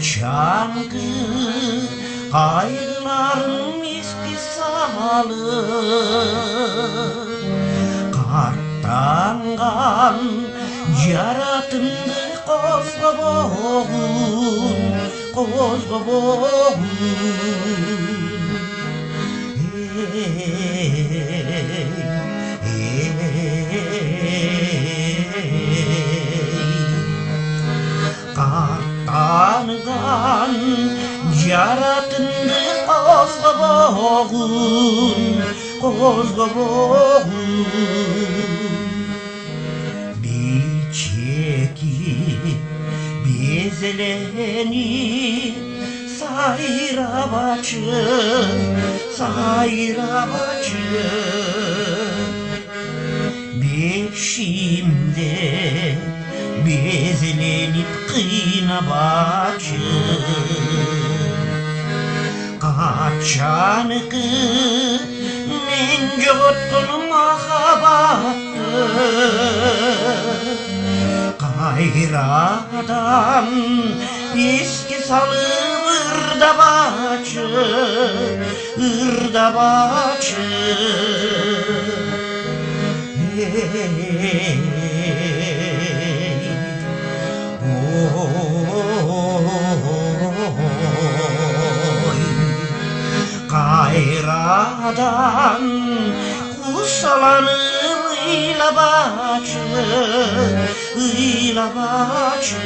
Çangı kayıların istisalı, karttangan yaratındı kozgoboğun, kozgoboğun. Karttangan yaratındı kozgoboğun, kozgoboğun. Bir çekip bezeleni sayra başı, sayra başı. Beşimde bezelenip kıyna başı. Kaçanıkı men jottun mahabattı, kayradan eski salıp ırda başı, ırda başı. Kayradan kusalanır ıyla başı, ıyla başı.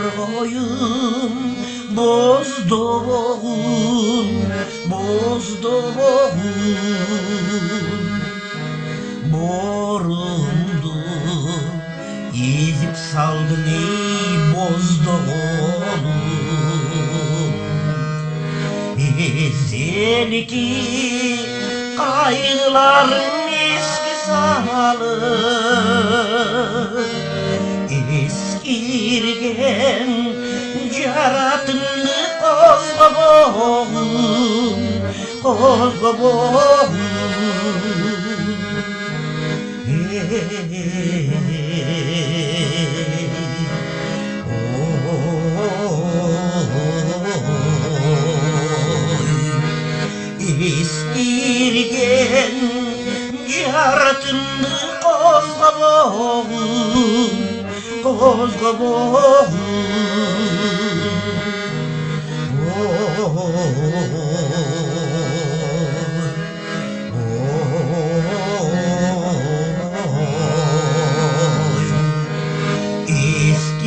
Bozturgoyum, bozdoğun, bozdoğun. Borundu, ezip saldın ey bozdoğun. Ezelki kaygıların eski salı, eskirgen yaratındı kozgoboğun, kozgoboğun. Eskirgen yaratındı kozgoboğun, kozgoboğun.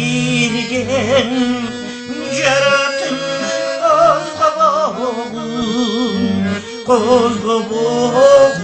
Eskirgen yaratındı kozgoboğun, kozgoboğun.